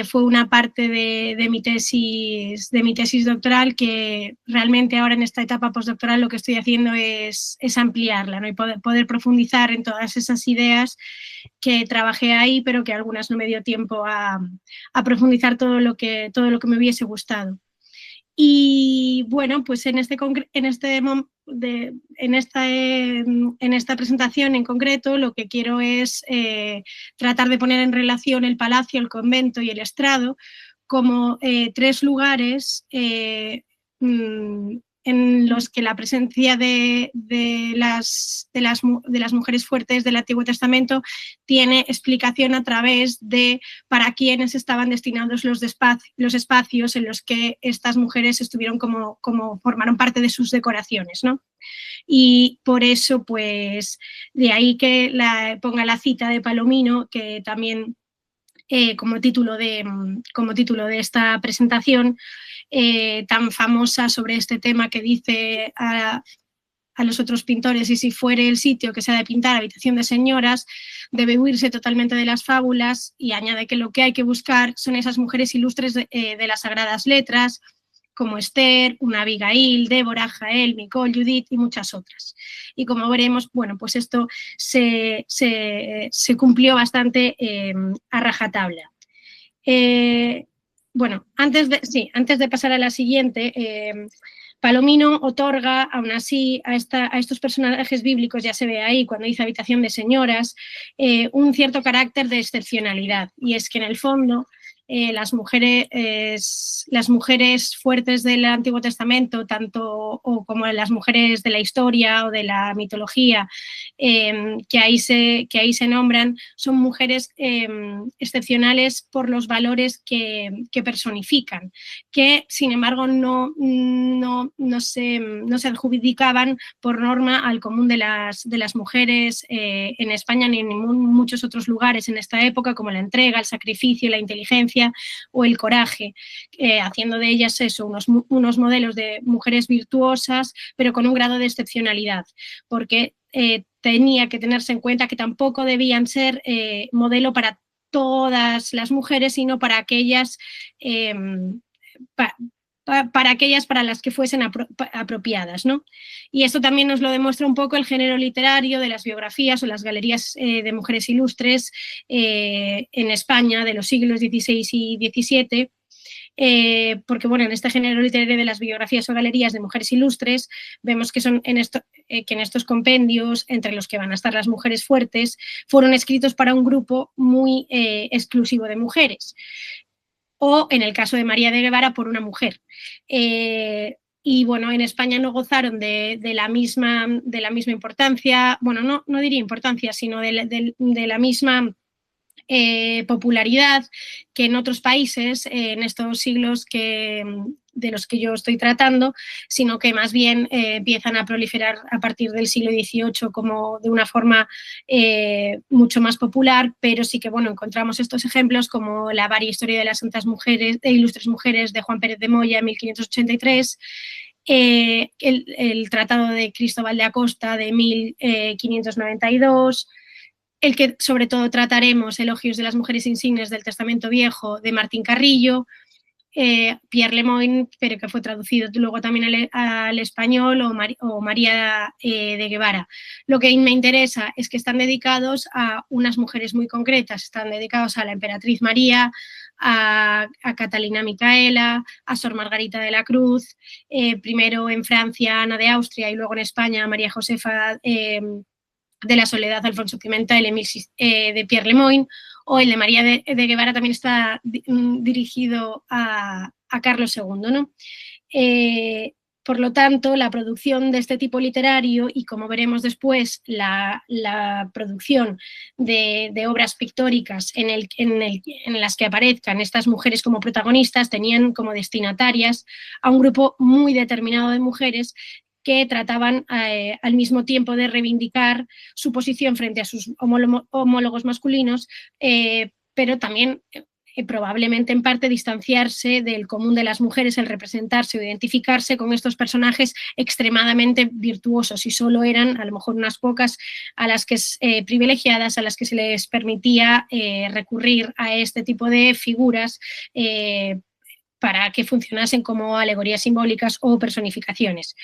fue una parte de mi tesis doctoral, que realmente ahora en esta etapa postdoctoral lo que estoy haciendo es ampliarla, ¿no? Y poder profundizar en todas esas ideas que trabajé ahí, pero que algunas no me dio tiempo a profundizar todo lo que me hubiese gustado. Y bueno, pues en esta presentación en concreto lo que quiero es tratar de poner en relación el palacio, el convento y el estrado como tres lugares en los que la presencia de las mujeres fuertes del Antiguo Testamento tiene explicación a través de para quiénes estaban destinados los espacios en los que estas mujeres estuvieron como formaron parte de sus decoraciones, ¿no? Y por eso, pues, de ahí que ponga la cita de Palomino, que también como título de esta presentación, tan famosa sobre este tema, que dice a los otros pintores: y si fuere el sitio que se ha de pintar habitación de señoras, debe huirse totalmente de las fábulas, y añade que lo que hay que buscar son esas mujeres ilustres de las sagradas letras, como Esther, una Abigail, Débora, Jael, Micol, Judith y muchas otras. Y como veremos, bueno, pues esto se cumplió bastante a rajatabla. Bueno, antes de pasar a la siguiente, Palomino otorga, aún así, a estos personajes bíblicos, ya se ve ahí cuando dice habitación de señoras, un cierto carácter de excepcionalidad, y es que en el fondo las mujeres fuertes del Antiguo Testamento, tanto como las mujeres de la historia o de la mitología, que ahí se nombran, son mujeres excepcionales por los valores que personifican, que sin embargo no se adjudicaban por norma al común de las mujeres en España ni en muchos otros lugares en esta época, como la entrega, el sacrificio, la inteligencia o el coraje, haciendo de ellas eso, unos modelos de mujeres virtuosas, pero con un grado de excepcionalidad, porque tenía que tenerse en cuenta que tampoco debían ser modelo para todas las mujeres, sino para aquellas para las que fuesen apropiadas, ¿no? Y esto también nos lo demuestra un poco el género literario de las biografías o las galerías de mujeres ilustres en España de los siglos XVI y XVII, porque bueno, en este género literario de las biografías o galerías de mujeres ilustres vemos que son que en estos compendios, entre los que van a estar las mujeres fuertes, fueron escritos para un grupo muy exclusivo de mujeres, o en el caso de María de Guevara, por una mujer. Y bueno, en España no gozaron de la misma importancia, bueno, no diría importancia, sino de la misma popularidad que en otros países en estos siglos de los que yo estoy tratando, sino que más bien empiezan a proliferar a partir del siglo XVIII como de una forma mucho más popular, pero sí que bueno, encontramos estos ejemplos como la varia historia de las santas mujeres, de ilustres mujeres de Juan Pérez de Moya en 1583, el Tratado de Cristóbal de Acosta de 1592, el que sobre todo trataremos, Elogios de las mujeres insignes del Testamento Viejo, de Martín Carrillo, Pierre Lemoyne, pero que fue traducido luego también al español, o María de Guevara. Lo que me interesa es que están dedicados a unas mujeres muy concretas, están dedicados a la emperatriz María, a Catalina Micaela, a Sor Margarita de la Cruz, primero en Francia Ana de Austria y luego en España María Josefa de la Soledad, Alfonso Pimentel, de Pierre Lemoyne, o el de María de Guevara también está dirigido a Carlos II, ¿no? Por lo tanto, la producción de este tipo literario y, como veremos después, la producción de obras pictóricas en las que aparezcan estas mujeres como protagonistas tenían como destinatarias a un grupo muy determinado de mujeres que trataban al mismo tiempo de reivindicar su posición frente a sus homólogos masculinos, pero también probablemente en parte distanciarse del común de las mujeres, el representarse o identificarse con estos personajes extremadamente virtuosos, y solo eran a lo mejor unas pocas a las que privilegiadas, a las que se les permitía recurrir a este tipo de figuras para que funcionasen como alegorías simbólicas o personificaciones.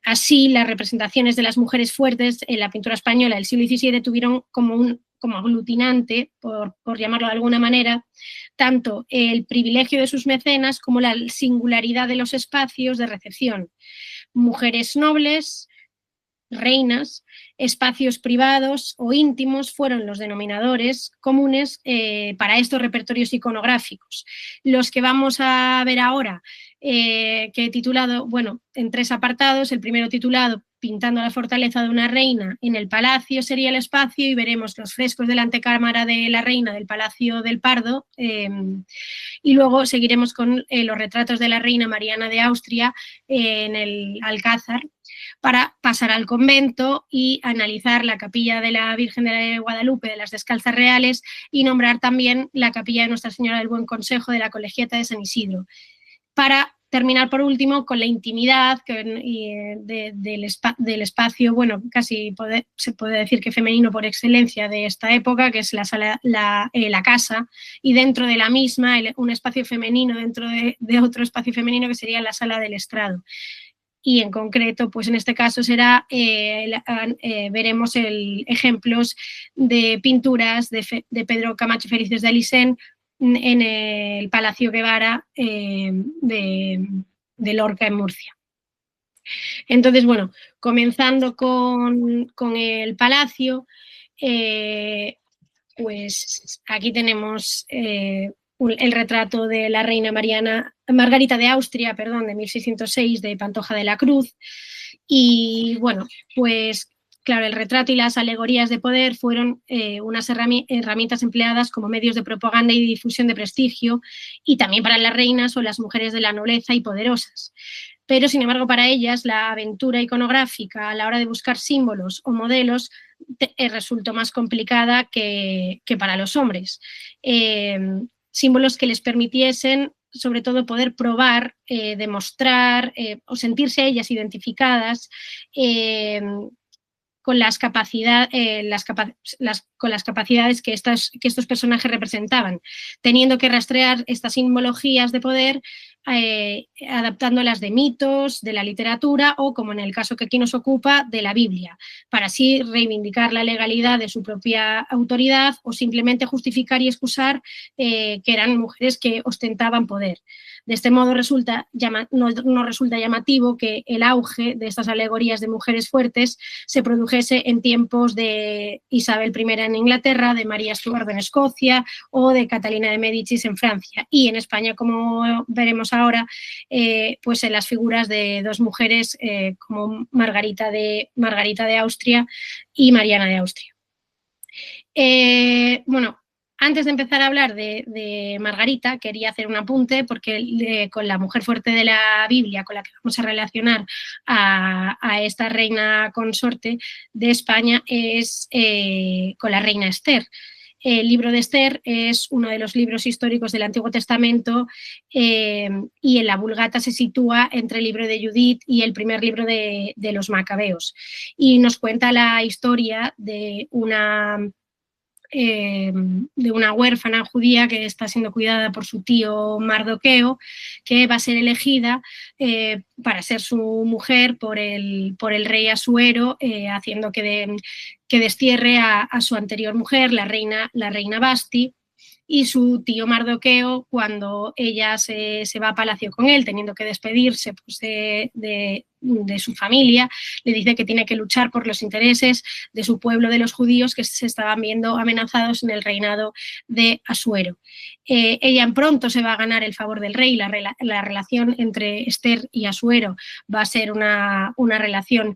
Así, las representaciones de las mujeres fuertes en la pintura española del siglo XVII tuvieron como aglutinante, por llamarlo de alguna manera, tanto el privilegio de sus mecenas como la singularidad de los espacios de recepción. Mujeres nobles, reinas, espacios privados o íntimos fueron los denominadores comunes para estos repertorios iconográficos. Los que vamos a ver ahora, que he titulado, bueno, en 3 apartados. El primero titulado Pintando la fortaleza de una reina en el palacio sería el espacio, y veremos los frescos de la antecámara de la reina del Palacio del Pardo, y luego seguiremos con los retratos de la reina Mariana de Austria en el Alcázar, para pasar al convento y analizar la capilla de la Virgen de Guadalupe de las Descalzas Reales, y nombrar también la capilla de Nuestra Señora del Buen Consejo de la Colegiata de San Isidro, para terminar por último con la intimidad del espacio, bueno, casi se puede decir que femenino por excelencia de esta época, que es la casa, y dentro de la misma un espacio femenino dentro de otro espacio femenino, que sería la sala del estrado. Y en concreto, pues en este caso veremos ejemplos de pinturas de Pedro Camacho Felices de Alisen en el Palacio Guevara de Lorca, en Murcia. Entonces, bueno, comenzando con el palacio, pues aquí tenemos el retrato de la reina Margarita de Austria, de 1606, de Pantoja de la Cruz. Y bueno, pues claro, el retrato y las alegorías de poder fueron unas herramientas empleadas como medios de propaganda y difusión de prestigio, y también para las reinas o las mujeres de la nobleza y poderosas. Pero, sin embargo, para ellas la aventura iconográfica a la hora de buscar símbolos o modelos resultó más complicada que para los hombres. Símbolos que les permitiesen, sobre todo, poder probar, demostrar o sentirse ellas identificadas con las capacidades que estos personajes representaban, teniendo que rastrear estas simbologías de poder, adaptándolas de mitos, de la literatura o, como en el caso que aquí nos ocupa, de la Biblia, para así reivindicar la legalidad de su propia autoridad o simplemente justificar y excusar que eran mujeres que ostentaban poder. De este modo no resulta llamativo que el auge de estas alegorías de mujeres fuertes se produjese en tiempos de Isabel I en Inglaterra, de María Stuart en Escocia o de Catalina de Médicis en Francia, y en España, como veremos ahora, pues en las figuras de dos mujeres como Margarita de Austria y Mariana de Austria. Bueno, antes de empezar a hablar de Margarita, quería hacer un apunte, porque con la mujer fuerte de la Biblia, con la que vamos a relacionar a esta reina consorte de España, es con la reina Esther. El libro de Esther es uno de los libros históricos del Antiguo Testamento, y en la Vulgata se sitúa entre el libro de Judith y el primer libro de los Macabeos, y nos cuenta la historia de una huérfana judía que está siendo cuidada por su tío Mardoqueo, que va a ser elegida para ser su mujer por el rey Asuero, haciendo que destierre a su anterior mujer, la reina Vasti, y su tío Mardoqueo, cuando ella se va a palacio con él, teniendo que despedirse pues, de su familia, le dice que tiene que luchar por los intereses de su pueblo, de los judíos, que se estaban viendo amenazados en el reinado de Asuero. Ella en pronto se va a ganar el favor del rey. La relación entre Esther y Asuero va a ser una relación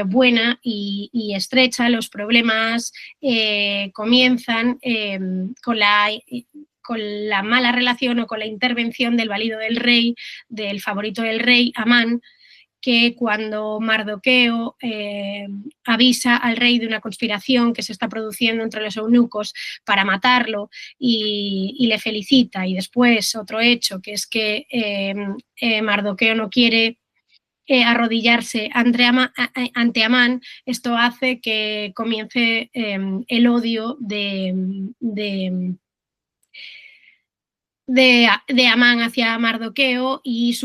buena y estrecha. Los problemas comienzan con la mala relación o con la intervención del valido del rey, del favorito del rey, Amán, que cuando Mardoqueo avisa al rey de una conspiración que se está produciendo entre los eunucos para matarlo y le felicita. Y después otro hecho, que es que Mardoqueo no quiere arrodillarse ante Amán. Esto hace que comience el odio de Amán hacia Mardoqueo y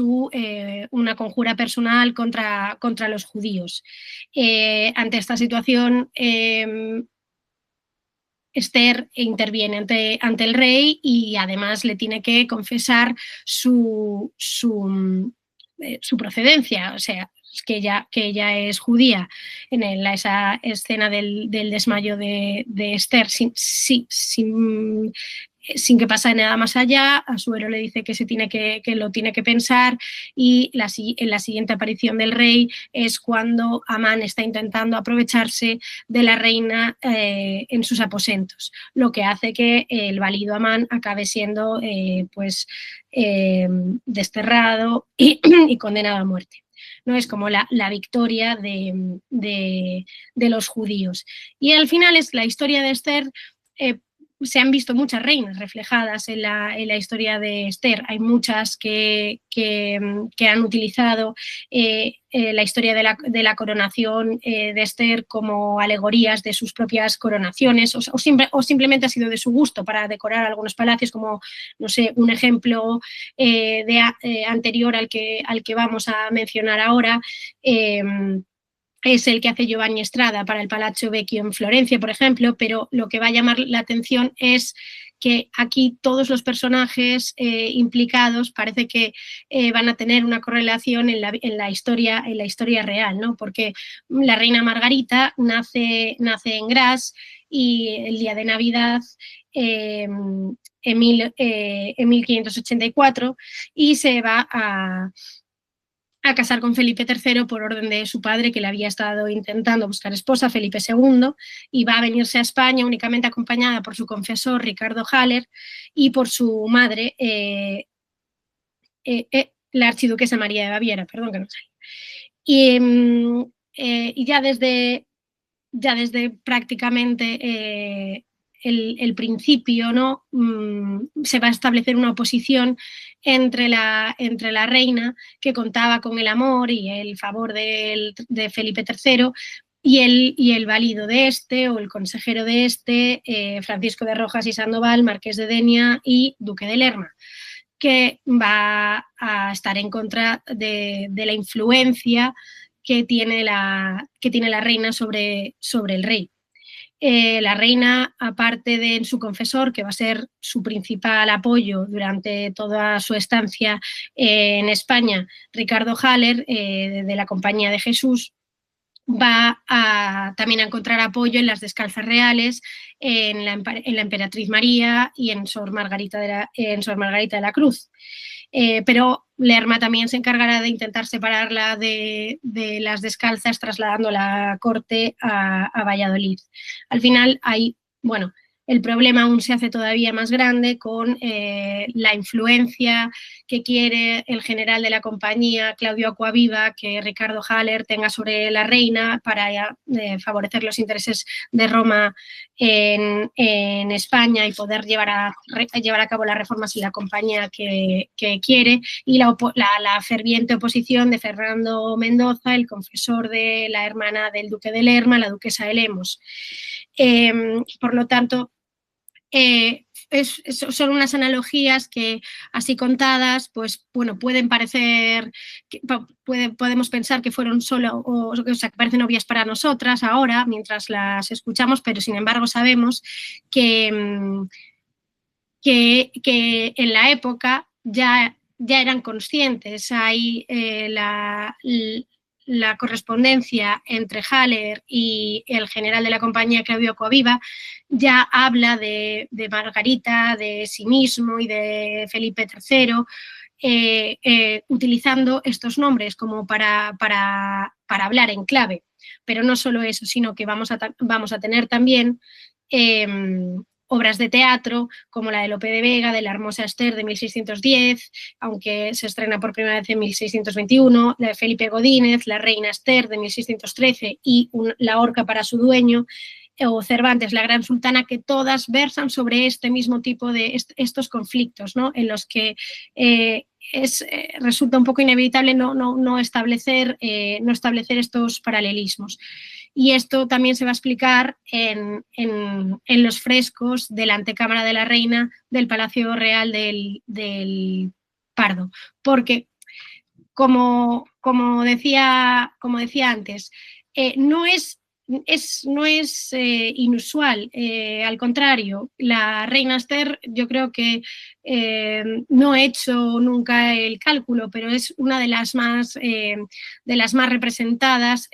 una conjura personal contra los judíos. Ante esta situación, Esther interviene ante el rey y además le tiene que confesar su procedencia, o sea, que ella es judía. En esa escena del desmayo de Esther, sin que pase nada más allá, Asuero le dice que lo tiene que pensar, y en la siguiente aparición del rey es cuando Amán está intentando aprovecharse de la reina en sus aposentos, lo que hace que el válido Amán acabe siendo desterrado y condenado a muerte. ¿No? Es como la victoria de los judíos. Y al final es la historia de Esther. Se han visto muchas reinas reflejadas en la historia de Esther. Hay muchas que han utilizado la historia de la coronación de Esther como alegorías de sus propias coronaciones, o simplemente ha sido de su gusto para decorar algunos palacios, como, no sé, un ejemplo anterior al que vamos a mencionar ahora. Es el que hace Giovanni Estrada para el Palazzo Vecchio en Florencia, por ejemplo, pero lo que va a llamar la atención es que aquí todos los personajes implicados parece que van a tener una correlación en la historia real, ¿no? Porque la reina Margarita nace en Graz, y el día de Navidad en 1584, y se va a casar con Felipe III por orden de su padre, que le había estado intentando buscar esposa, Felipe II, y va a venirse a España únicamente acompañada por su confesor, Ricardo Haller, y por su madre, la archiduquesa María de Baviera, perdón que no sale. Y ya desde prácticamente el principio, ¿no? Se va a establecer una oposición entre la reina, que contaba con el amor y el favor de Felipe III, y el válido de este, o el consejero de este, Francisco de Rojas y Sandoval, marqués de Denia y duque de Lerma, que va a estar en contra de la influencia que tiene la reina sobre el rey. La reina, aparte de su confesor, que va a ser su principal apoyo durante toda su estancia en España, Ricardo Haller, de la Compañía de Jesús, va también a encontrar apoyo en las descalzas reales, en la emperatriz María y en Sor Margarita de la Cruz. Pero Lerma también se encargará de intentar separarla de las descalzas, trasladando la corte a Valladolid. Al final el problema aún se hace todavía más grande con la influencia que quiere el general de la compañía, Claudio Acquaviva, que Ricardo Haller tenga sobre la reina para favorecer los intereses de Roma en España y poder llevar a cabo las reformas en la compañía que quiere, y la ferviente oposición de Fernando Mendoza, el confesor de la hermana del duque de Lerma, la duquesa de Lemos. Por lo tanto, son unas analogías que, así contadas, pues bueno, pueden parecer, podemos pensar que fueron solo, que parecen obvias para nosotras ahora, mientras las escuchamos, pero sin embargo sabemos que en la época ya eran conscientes. Hay la correspondencia entre Haller y el general de la compañía, Claudio Acquaviva, ya habla de Margarita, de sí mismo y de Felipe III, utilizando estos nombres como para hablar en clave. Pero no solo eso, sino que vamos a tener también obras de teatro, como la de Lope de Vega, de La hermosa Esther de 1610, aunque se estrena por primera vez en 1621, la de Felipe Godínez, La reina Esther de 1613 y La horca para su dueño, o Cervantes, La gran sultana, que todas versan sobre este mismo tipo de estos conflictos, ¿no? En los que resulta un poco inevitable no establecer estos paralelismos. Y esto también se va a explicar en los frescos de la antecámara de la reina del Palacio Real del Pardo, porque como decía antes, no es inusual, al contrario, la reina Esther, yo creo que no he hecho nunca el cálculo, pero es una de las más representadas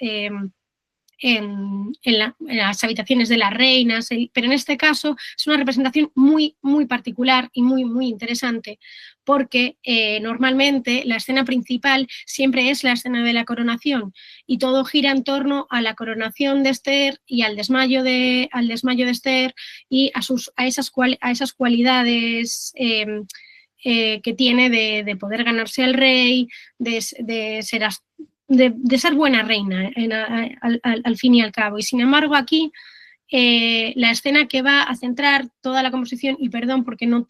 en las habitaciones de las reinas, pero en este caso es una representación muy, muy particular y muy, muy interesante, porque normalmente la escena principal siempre es la escena de la coronación y todo gira en torno a la coronación de Esther y al desmayo de Esther y a esas cualidades que tiene de poder ganarse al rey, de ser buena reina al fin y al cabo. Y sin embargo aquí la escena que va a centrar toda la composición, y perdón porque no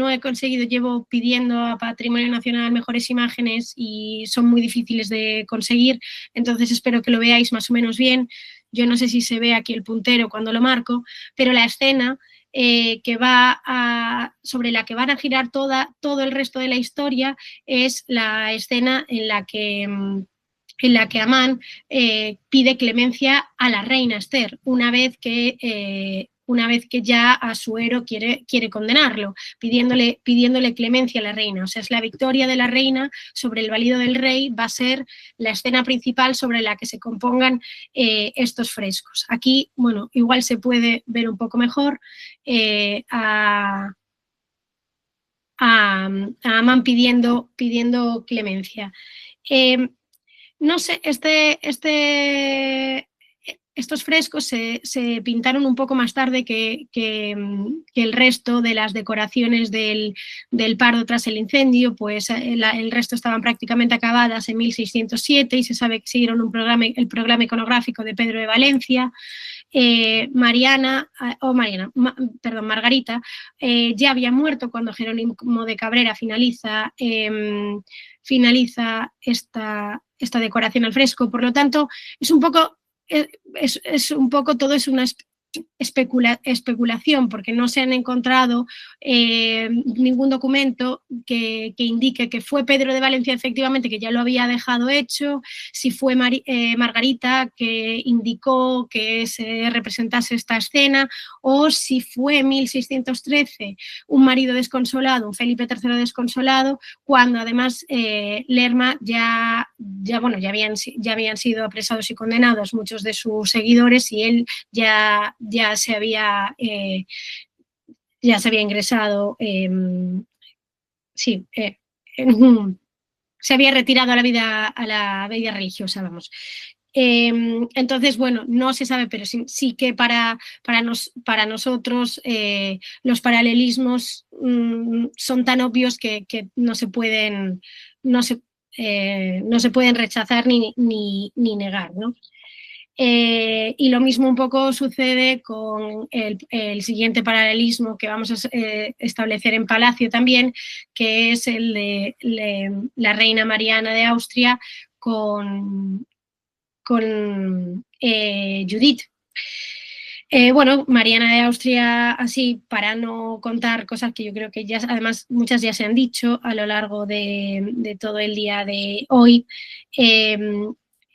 he conseguido, llevo pidiendo a Patrimonio Nacional mejores imágenes y son muy difíciles de conseguir, entonces espero que lo veáis más o menos bien. Yo no sé si se ve aquí el puntero cuando lo marco, pero la escena sobre la que van a girar todo el resto de la historia es la escena en la que Amán pide clemencia a la reina Esther, una vez que ya Asuero quiere condenarlo, pidiéndole clemencia a la reina. O sea, es la victoria de la reina sobre el valido del rey, va a ser la escena principal sobre la que se compongan estos frescos. Aquí, bueno, igual se puede ver un poco mejor a Amán pidiendo clemencia. No sé, estos frescos se pintaron un poco más tarde que el resto de las decoraciones del Pardo tras el incendio, pues el resto estaban prácticamente acabadas en 1607 y se sabe que siguieron el programa iconográfico de Pedro de Valencia. Margarita ya había muerto cuando Jerónimo de Cabrera finaliza esta decoración al fresco. Por lo tanto, es un poco todo es una especulación, porque no se han encontrado ningún documento que indique que fue Pedro de Valencia efectivamente, que ya lo había dejado hecho, si fue Margarita que indicó que se representase esta escena, o si fue en 1613 un marido desconsolado, un Felipe III desconsolado, cuando además Lerma ya habían sido apresados y condenados muchos de sus seguidores y él ya se había ingresado, se había retirado a la vida religiosa, vamos. Entonces, bueno, no se sabe, pero sí que para nosotros los paralelismos son tan obvios que no se pueden rechazar ni negar, ¿no? Y lo mismo un poco sucede con el siguiente paralelismo que vamos a establecer en Palacio también, que es el de la reina Mariana de Austria con Judith. Bueno, Mariana de Austria, así, para no contar cosas que yo creo que ya, además, muchas ya se han dicho a lo largo de todo el día de hoy,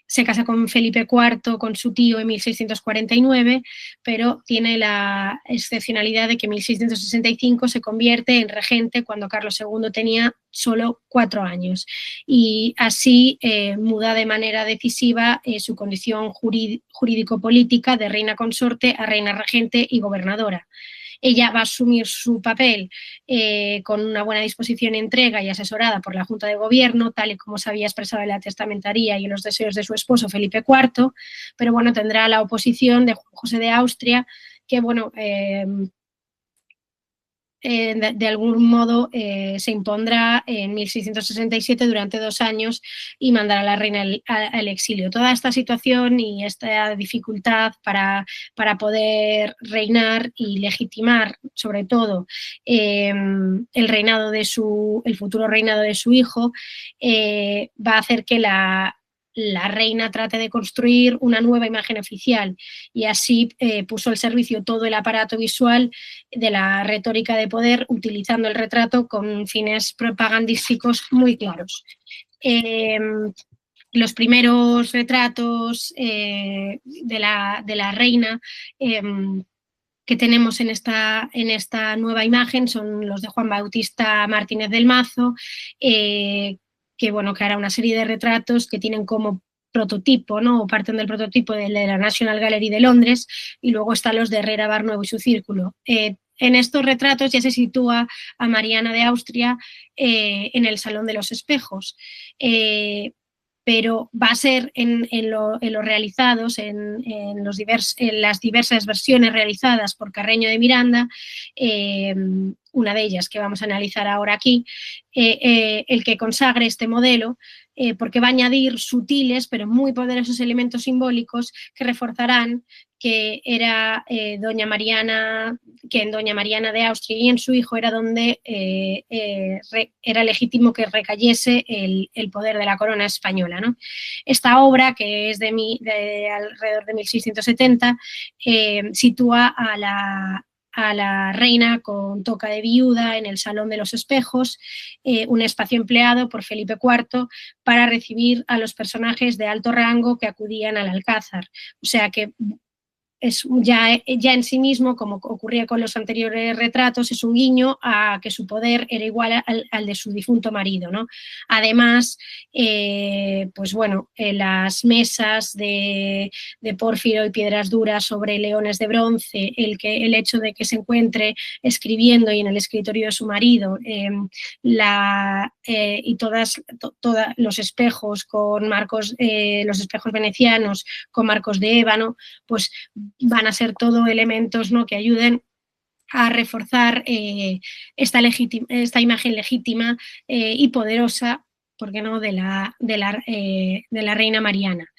se casa con Felipe IV, con su tío, en 1649, pero tiene la excepcionalidad de que en 1665 se convierte en regente cuando Carlos II tenía solo 4 años. Y así muda de manera decisiva su condición jurídico-política de reina consorte a reina regente y gobernadora. Ella va a asumir su papel con una buena disposición y entrega y asesorada por la Junta de Gobierno, tal y como se había expresado en la testamentaría y en los deseos de su esposo Felipe IV, pero bueno, tendrá la oposición de Juan José de Austria bueno, de algún modo se impondrá en 1667 durante 2 años y mandará a la reina al exilio. Toda esta situación y esta dificultad para poder reinar y legitimar, sobre todo, el futuro reinado de su hijo, va a hacer que la reina trate de construir una nueva imagen oficial y así puso al servicio todo el aparato visual de la retórica de poder, utilizando el retrato con fines propagandísticos muy claros. Los primeros retratos de la reina que tenemos en esta nueva imagen son los de Juan Bautista Martínez del Mazo, que hará una serie de retratos que tienen como prototipo, ¿no? O parten del prototipo de la National Gallery de Londres, y luego están los de Herrera Barnuevo y su círculo. En estos retratos ya se sitúa a Mariana de Austria en el Salón de los Espejos, pero va a ser en los realizados, en las diversas versiones realizadas por Carreño de Miranda, una de ellas que vamos a analizar ahora aquí, el que consagre este modelo, porque va a añadir sutiles pero muy poderosos elementos simbólicos que reforzarán que era Doña Mariana, que en Doña Mariana de Austria y en su hijo era donde era legítimo que recayese el poder de la corona española, ¿no? Esta obra, que es de alrededor de 1670, sitúa a la reina con toca de viuda en el Salón de los Espejos, un espacio empleado por Felipe IV para recibir a los personajes de alto rango que acudían al Alcázar. O sea que es ya en sí mismo, como ocurría con los anteriores retratos, es un guiño a que su poder era igual al de su difunto marido, ¿no? Además, las mesas de pórfiro y piedras duras sobre leones de bronce, el hecho de que se encuentre escribiendo y en el escritorio de su marido, y todos los espejos con marcos, los espejos venecianos con marcos de ébano, pues van a ser todo elementos, ¿no?, que ayuden a reforzar esta imagen legítima y poderosa, ¿por qué no?, de la reina Mariana.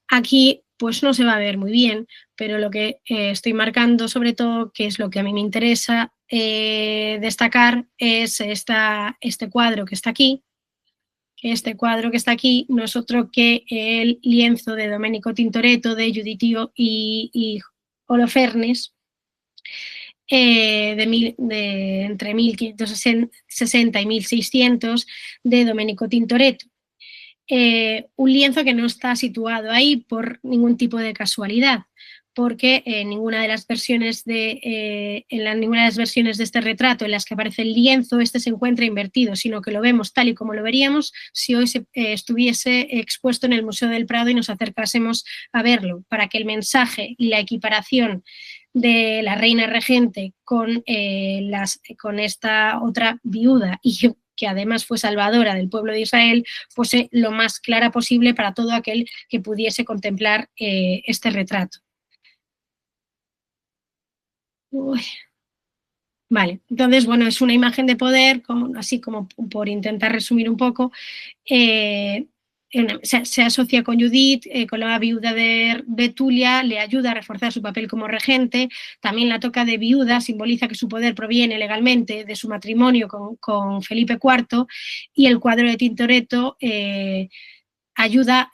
Aquí pues no se va a ver muy bien, pero lo que estoy marcando sobre todo, que es lo que a mí me interesa destacar, es este cuadro que está aquí. Este cuadro que está aquí no es otro que el lienzo de Domenico Tintoretto de Giudicio y Holofernes, entre 1560 y 1600, de Domenico Tintoretto. Un lienzo que no está situado ahí por ningún tipo de casualidad, porque en ninguna de las versiones de este retrato en las que aparece el lienzo, este se encuentra invertido, sino que lo vemos tal y como lo veríamos si hoy estuviese expuesto en el Museo del Prado y nos acercásemos a verlo, para que el mensaje y la equiparación de la reina regente con esta otra viuda y que además fue salvadora del pueblo de Israel, fuese lo más clara posible para todo aquel que pudiese contemplar este retrato. Uy. Vale, entonces, bueno, es una imagen de poder, así como por intentar resumir un poco. Se asocia con Judith, con la viuda de Betulia, le ayuda a reforzar su papel como regente. También la toca de viuda simboliza que su poder proviene legalmente de su matrimonio con Felipe IV, y el cuadro de Tintoretto ayuda,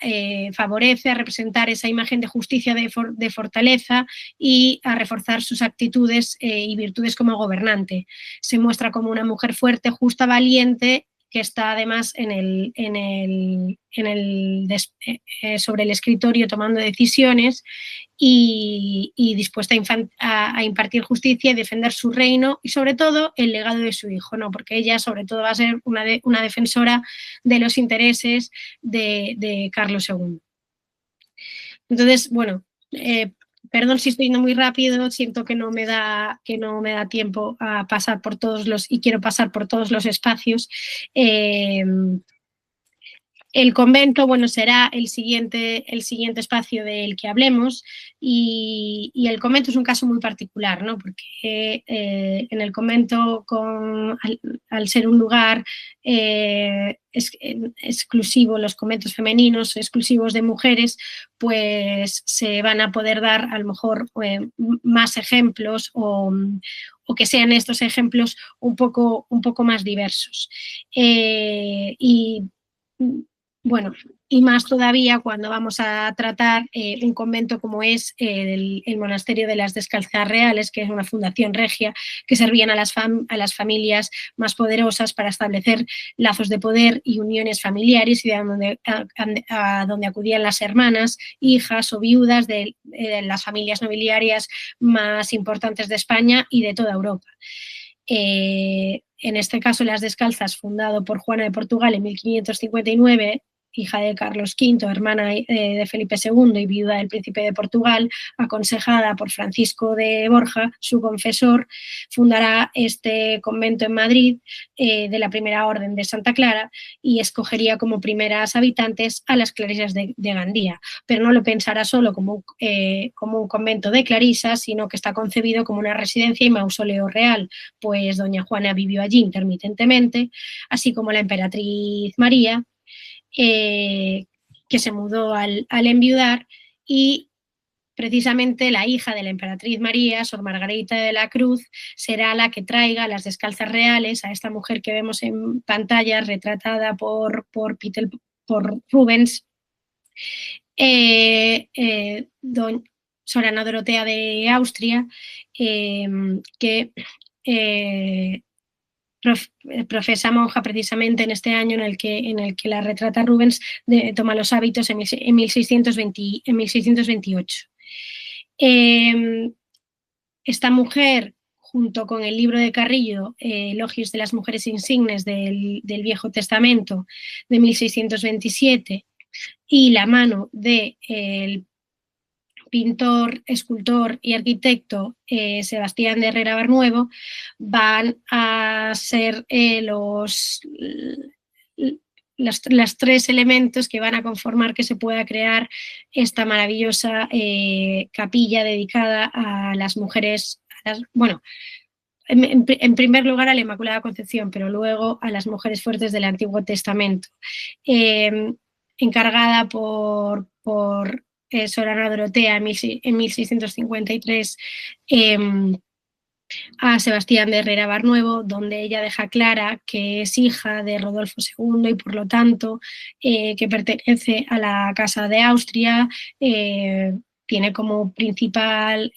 favorece a representar esa imagen de justicia, de fortaleza, y a reforzar sus actitudes y virtudes como gobernante. Se muestra como una mujer fuerte, justa, valiente, que está además sobre el escritorio tomando decisiones y dispuesta a impartir justicia y defender su reino y sobre todo el legado de su hijo, ¿no? Porque ella sobre todo va a ser una defensora de los intereses de Carlos II. Entonces, bueno, perdón si estoy yendo muy rápido, siento que no me da tiempo a pasar por todos y quiero pasar por todos los espacios. El convento, bueno, será el siguiente espacio del que hablemos y el convento es un caso muy particular, ¿no? Porque en el convento, al ser un lugar exclusivo, los conventos femeninos exclusivos de mujeres, pues se van a poder dar a lo mejor más ejemplos o que sean estos ejemplos un poco más diversos. Y bueno, y más todavía cuando vamos a tratar un convento como es el Monasterio de las Descalzas Reales, que es una fundación regia que servían a las familias más poderosas para establecer lazos de poder y uniones familiares, y a donde acudían las hermanas, hijas o viudas de las familias nobiliarias más importantes de España y de toda Europa. En este caso, Las Descalzas, fundado por Juana de Portugal en 1559, hija de Carlos V, hermana de Felipe II y viuda del príncipe de Portugal, aconsejada por Francisco de Borja, su confesor, fundará este convento en Madrid de la Primera Orden de Santa Clara y escogería como primeras habitantes a las clarisas de Gandía, pero no lo pensará solo como un convento de clarisas, sino que está concebido como una residencia y mausoleo real, pues doña Juana vivió allí intermitentemente, así como la emperatriz María, que se mudó al enviudar, y precisamente la hija de la emperatriz María, Sor Margarita de la Cruz, será la que traiga Las Descalzas Reales a esta mujer que vemos en pantalla retratada por Rubens, Sor Ana Dorotea de Austria, que profesa monja precisamente en este año en el que la retrata Rubens, toma los hábitos en 1628. Esta mujer, junto con el libro de Carrillo, Elogios de las mujeres insignes del Viejo Testamento de 1627, y la mano del pintor, escultor y arquitecto Sebastián de Herrera Barnuevo, van a ser los tres elementos que van a conformar que se pueda crear esta maravillosa capilla dedicada a las mujeres, bueno, en primer lugar a la Inmaculada Concepción, pero luego a las mujeres fuertes del Antiguo Testamento, encargada por Sor Ana Dorotea en 1653 a Sebastián de Herrera Barnuevo, donde ella deja clara que es hija de Rodolfo II y por lo tanto que pertenece a la Casa de Austria, tiene como principal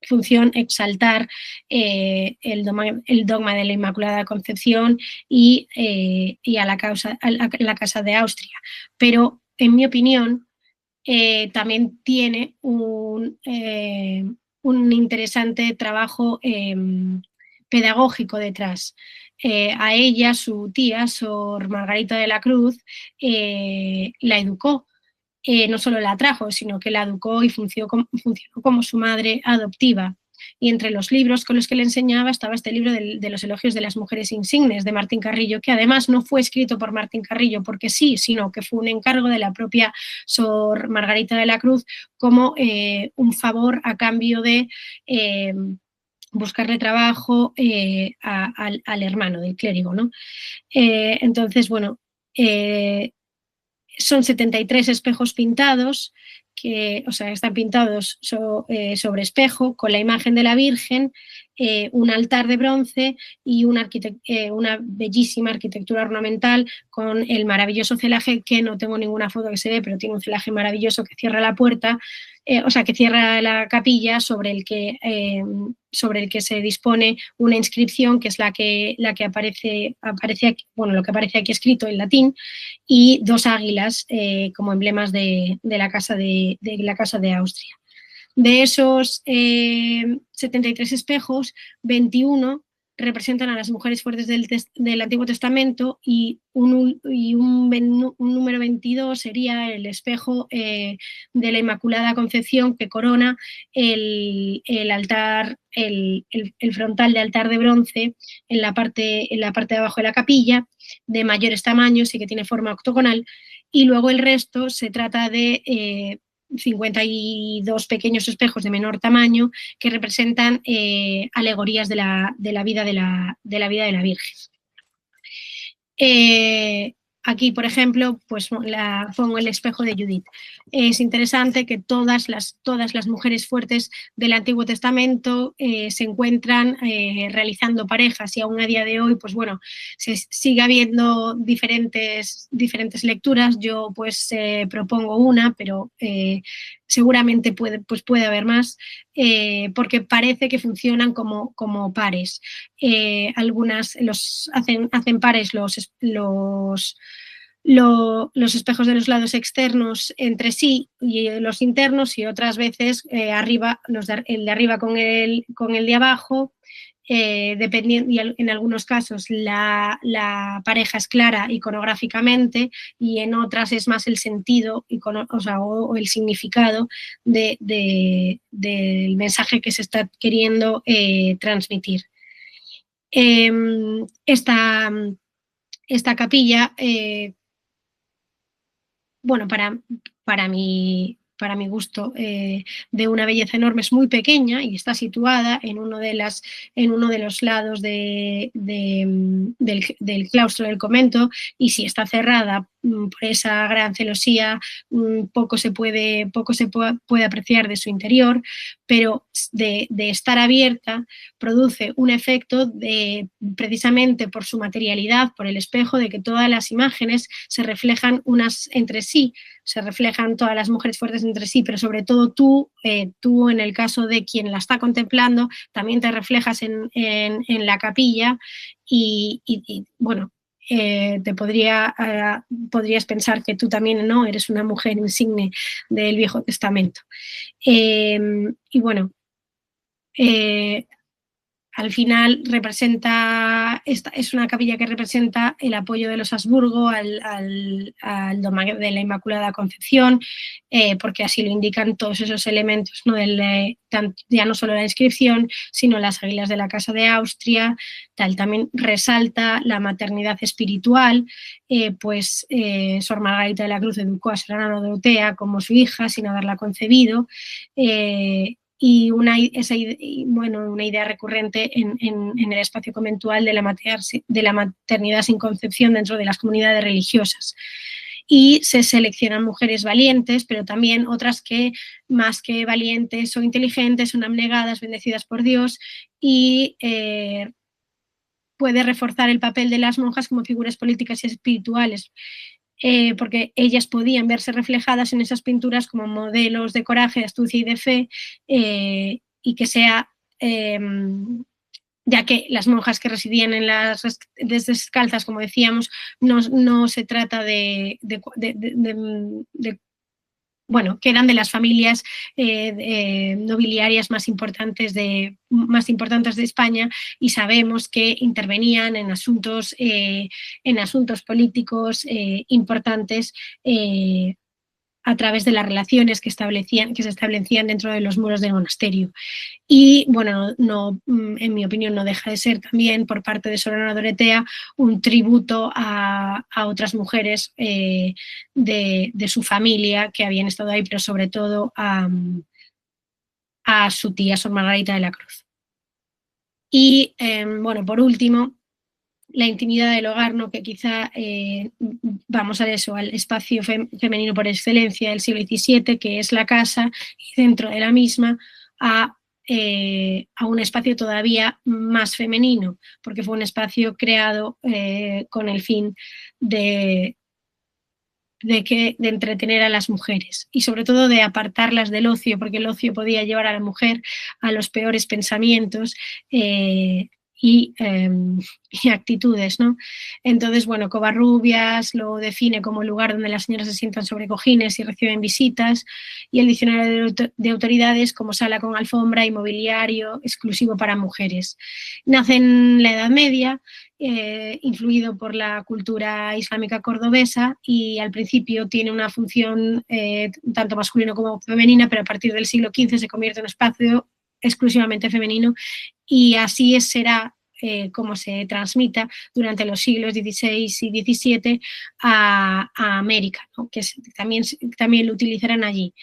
función exaltar el dogma de la Inmaculada Concepción y a la Casa de Austria. Pero, en mi opinión, también tiene un interesante trabajo pedagógico detrás. A ella, su tía, Sor Margarita de la Cruz, la educó. No solo la trajo, sino que la educó y funcionó como su madre adoptiva. Y entre los libros con los que le enseñaba estaba este libro de los elogios de las mujeres insignes de Martín Carrillo, que además no fue escrito por Martín Carrillo porque sí, sino que fue un encargo de la propia Sor Margarita de la Cruz como un favor a cambio de buscarle trabajo al hermano del clérigo, ¿no? Entonces, bueno, son 73 espejos pintados, están pintados sobre espejo, con la imagen de la Virgen, un altar de bronce y una bellísima arquitectura ornamental con el maravilloso celaje, que no tengo ninguna foto que se ve, pero tiene un celaje maravilloso que cierra la puerta, que cierra la capilla, sobre el que se dispone una inscripción, que es la que aparece aquí, bueno, lo que aparece aquí escrito en latín, y dos águilas como emblemas de la Casa de Austria. De esos 73 espejos, 21 representan a las mujeres fuertes del Antiguo Testamento, y un número 22 sería el espejo de la Inmaculada Concepción, que corona el altar, el frontal de altar de bronce en la parte de abajo de la capilla, de mayores tamaños y que tiene forma octogonal, y luego el resto se trata de 52 pequeños espejos de menor tamaño que representan alegorías de la vida de la Virgen. Aquí, por ejemplo, pues pongo el espejo de Judith. Es interesante que todas las mujeres fuertes del Antiguo Testamento se encuentran realizando parejas, y aún a día de hoy, pues bueno, se sigue habiendo diferentes lecturas. Yo pues propongo una, pero seguramente puede haber más, porque parece que funcionan como pares. Algunas hacen pares los espejos de los lados externos entre sí y los internos, y otras veces el de arriba con el de abajo, dependiendo, y en algunos casos la pareja es clara iconográficamente, y en otras es más el sentido o el significado del mensaje que se está queriendo transmitir. Esta capilla, bueno, para mi gusto, de una belleza enorme, es muy pequeña y está situada en uno de los lados del claustro del convento, y si está cerrada por esa gran celosía, poco se puede apreciar de su interior, pero de estar abierta produce un efecto precisamente por su materialidad, por el espejo, de que todas las imágenes se reflejan unas entre sí, se reflejan todas las mujeres fuertes entre sí, pero sobre todo tú en el caso de quien la está contemplando, también te reflejas en la capilla, y bueno, podrías pensar que tú también no eres una mujer insigne del Viejo Testamento. Y bueno, al final es una capilla que representa el apoyo de los Habsburgo al dogma de la Inmaculada Concepción, porque así lo indican todos esos elementos, ¿no? Ya no solo la inscripción, sino las águilas de la Casa de Austria. También resalta la maternidad espiritual, pues Sor Margarita de la Cruz educó a Sor Ana Dorotea como su hija sin haberla concebido, y una idea recurrente en el espacio conventual de la maternidad sin concepción dentro de las comunidades religiosas. Y se seleccionan mujeres valientes, pero también otras que, más que valientes, son inteligentes, son abnegadas, bendecidas por Dios, y puede reforzar el papel de las monjas como figuras políticas y espirituales, porque ellas podían verse reflejadas en esas pinturas como modelos de coraje, de astucia y de fe, y que sea, ya que las monjas que residían en las descalzas, como decíamos, no se trata bueno, que eran de las familias nobiliarias más importantes de España, y sabemos que intervenían en asuntos políticos importantes, a través de las relaciones que se establecían dentro de los muros del monasterio. Y bueno, en mi opinión, no deja de ser también, por parte de Sor Ana Dorotea, un tributo a otras mujeres de su familia que habían estado ahí, pero sobre todo a su tía Sor Margarita de la Cruz. Y bueno, por último, la intimidad del hogar, ¿no? Que quizá vamos a eso, al espacio femenino por excelencia del siglo XVII, que es la casa, y dentro de la misma a un espacio todavía más femenino, porque fue un espacio creado con el fin de entretener a las mujeres, y sobre todo de apartarlas del ocio, porque el ocio podía llevar a la mujer a los peores pensamientos, y actitudes, ¿no? Entonces, bueno, Covarrubias lo define como el lugar donde las señoras se sientan sobre cojines y reciben visitas, y el diccionario de autoridades como sala con alfombra y mobiliario exclusivo para mujeres. Nace en la Edad Media, influido por la cultura islámica cordobesa, y al principio tiene una función tanto masculina como femenina, pero a partir del siglo XV se convierte en un espacio exclusivamente femenino, y así será como se transmita durante los siglos XVI y XVII a América, ¿no? Que también lo utilizarán allí.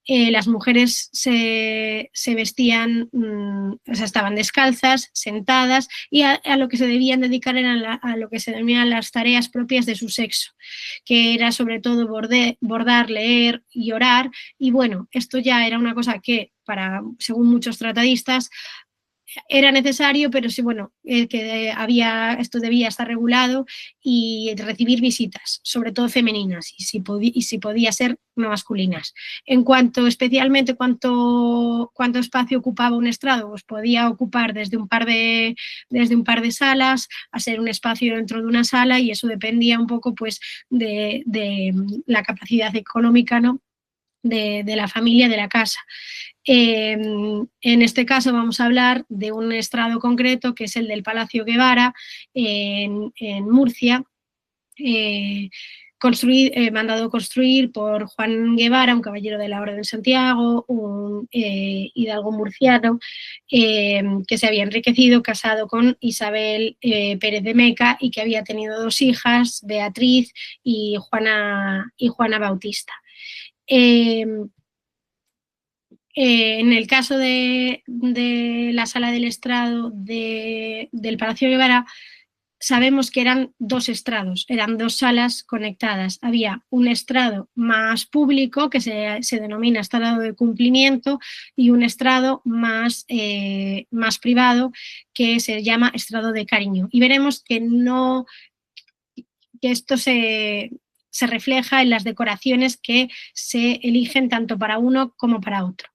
Las mujeres se vestían, o sea, estaban descalzas, sentadas, y a lo que se debían dedicar eran a lo que se denominaban las tareas propias de su sexo, que era sobre todo bordar, leer y orar. Y bueno, esto ya era una cosa que, según muchos tratadistas, era necesario, pero sí, bueno, que esto debía estar regulado, y recibir visitas, sobre todo femeninas, y si podía ser no masculinas. En cuanto especialmente cuánto espacio ocupaba un estrado, pues podía ocupar desde un par de salas a ser un espacio dentro de una sala, y eso dependía un poco pues de la capacidad económica, ¿no?, de la familia, de la casa. En este caso vamos a hablar de un estrado concreto, que es el del Palacio Guevara en Murcia, mandado construir por Juan Guevara, un caballero de la Orden de Santiago, un hidalgo murciano, que se había enriquecido casado con Isabel Pérez de Meca, y que había tenido 2 hijas, Beatriz y Juana Bautista. En el caso de la sala del estrado del Palacio Guevara, sabemos que eran 2 estrados, eran 2 salas conectadas. Había un estrado más público, que se denomina estrado de cumplimiento, y un estrado más privado, que se llama estrado de cariño. Y veremos que esto se refleja en las decoraciones que se eligen tanto para uno como para otro,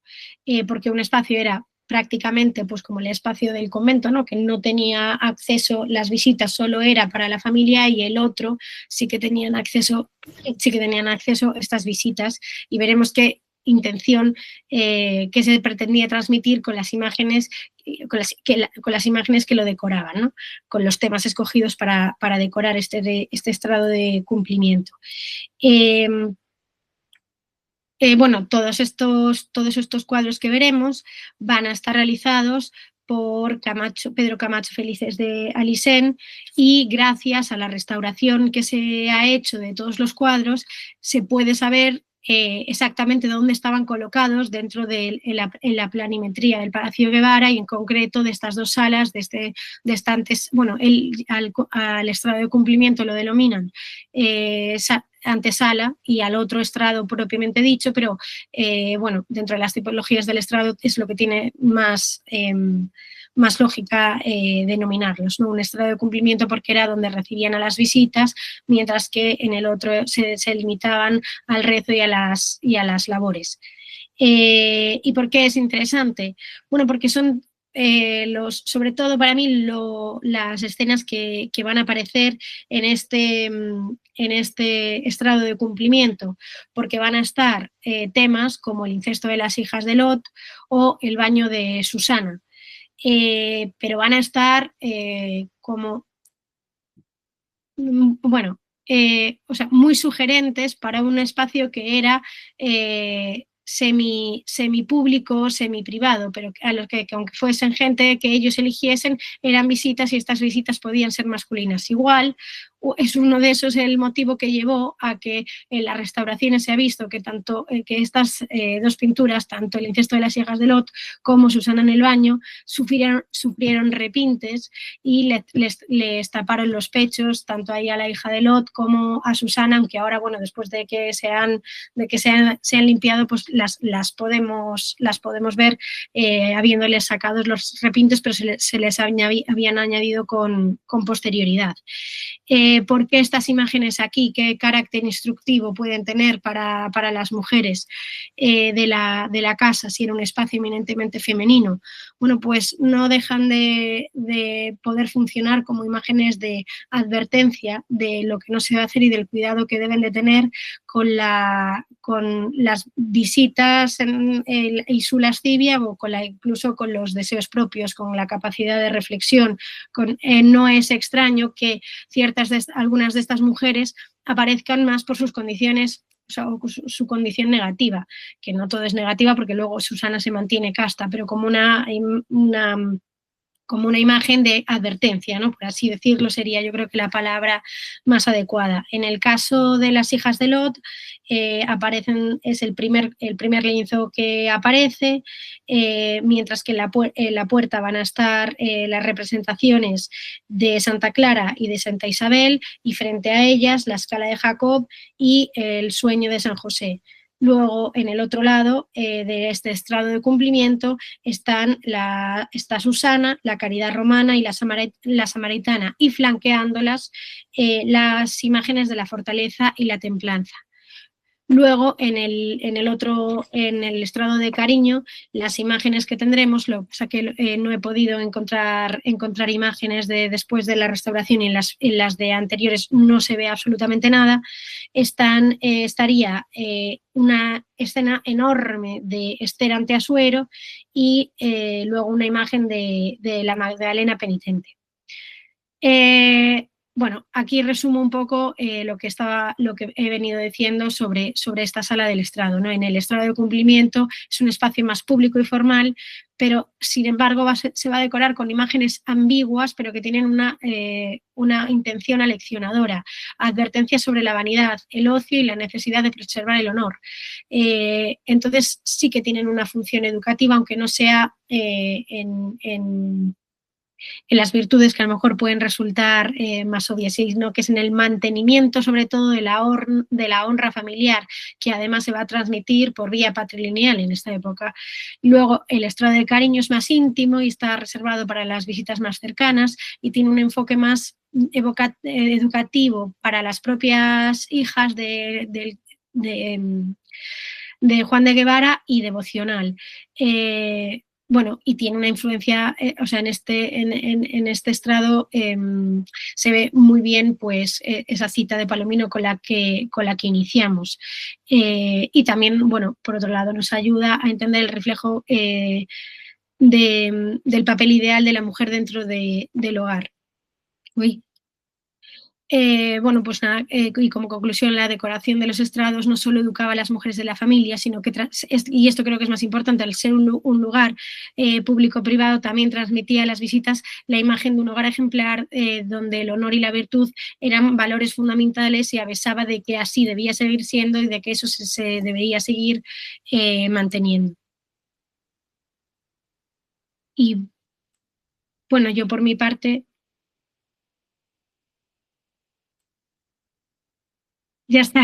porque un espacio era prácticamente pues como el espacio del convento, ¿no?, que no tenía acceso, las visitas solo era para la familia, y el otro sí que tenían acceso a estas visitas, y veremos qué intención que se pretendía transmitir con las imágenes que lo decoraban, ¿no?, con los temas escogidos para decorar este estrado de cumplimiento. Bueno, todos estos cuadros que veremos van a estar realizados por Pedro Camacho Felices de Alisen, y gracias a la restauración que se ha hecho de todos los cuadros se puede saber exactamente dónde estaban colocados dentro en la planimetría del Palacio Guevara, y en concreto de estas 2 salas, de estantes. Bueno, al estrado de cumplimiento lo denominan antesala, y al otro estrado propiamente dicho, pero bueno, dentro de las tipologías del estrado es lo que tiene más lógica denominarlos, ¿no? Un estrado de cumplimiento porque era donde recibían a las visitas, mientras que en el otro se limitaban al rezo y a las labores. ¿Y por qué es interesante? Bueno, porque son sobre todo para mí las escenas que van a aparecer en este estrado de cumplimiento, porque van a estar temas como el incesto de las hijas de Lot o el baño de Susana, pero van a estar como, bueno, o sea, muy sugerentes para un espacio que era semipúblico, semiprivado, pero a los que aunque fuesen gente que ellos eligiesen, eran visitas, y estas visitas podían ser masculinas. Igual es uno de esos el motivo que llevó a que en las restauraciones se ha visto que tanto que estas 2 pinturas, tanto el incesto de las hijas de Lot como Susana en el baño, sufrieron repintes, y les taparon los pechos tanto ahí a la hija de Lot como a Susana, aunque ahora, bueno, después de que se han limpiado, pues las podemos ver habiéndoles sacado los repintes, pero se les habían añadido con posterioridad. por qué estas imágenes aquí, qué carácter instructivo pueden tener para las mujeres de la casa, si era un espacio eminentemente femenino. Bueno, pues no dejan de poder funcionar como imágenes de advertencia de lo que no se debe hacer y del cuidado que deben de tener con las visitas y su lascivia o incluso con los deseos propios, con la capacidad de reflexión. No es extraño que algunas de estas mujeres aparezcan más por sus condiciones, o sea, su condición negativa, que no todo es negativa porque luego Susana se mantiene casta, pero como una imagen de advertencia, ¿no? Por así decirlo, sería yo creo que la palabra más adecuada. En el caso de las hijas de Lot, es el primer lienzo que aparece, mientras que en la puerta van a estar las representaciones de Santa Clara y de Santa Isabel, y frente a ellas la escala de Jacob y el sueño de San José. Luego, en el otro lado de este estrado de cumplimiento está Susana, la Caridad Romana y la Samaritana, y flanqueándolas las imágenes de la fortaleza y la templanza. Luego, en el estrado de cariño, las imágenes que tendremos, lo que pasa que no he podido encontrar imágenes después de la restauración, y en las de anteriores no se ve absolutamente nada. Estaría una escena enorme de Esther ante Asuero y luego una imagen de la Magdalena penitente. Bueno, aquí resumo un poco lo que he venido diciendo sobre esta sala del estrado, ¿no? En el estrado de cumplimiento es un espacio más público y formal, pero sin embargo se va a decorar con imágenes ambiguas, pero que tienen una intención aleccionadora, advertencias sobre la vanidad, el ocio y la necesidad de preservar el honor. Entonces sí que tienen una función educativa, aunque no sea en las virtudes que a lo mejor pueden resultar más obvias, sino que es en el mantenimiento sobre todo de la honra familiar, que además se va a transmitir por vía patrilineal en esta época. Luego el estrado de cariño es más íntimo y está reservado para las visitas más cercanas y tiene un enfoque más educativo para las propias hijas de Juan de Guevara y devocional. Bueno, y tiene una influencia, o sea, en este estrado se ve muy bien pues esa cita de Palomino con la que iniciamos. Y también, bueno, por otro lado, nos ayuda a entender el reflejo del papel ideal de la mujer dentro del hogar. Uy. Bueno, pues nada, y como conclusión, la decoración de los estrados no solo educaba a las mujeres de la familia, sino que, y esto creo que es más importante, al ser un lugar público-privado, también transmitía a las visitas la imagen de un hogar ejemplar donde el honor y la virtud eran valores fundamentales, y avisaba de que así debía seguir siendo y de que eso se debería seguir manteniendo. Y bueno, yo por mi parte ya está.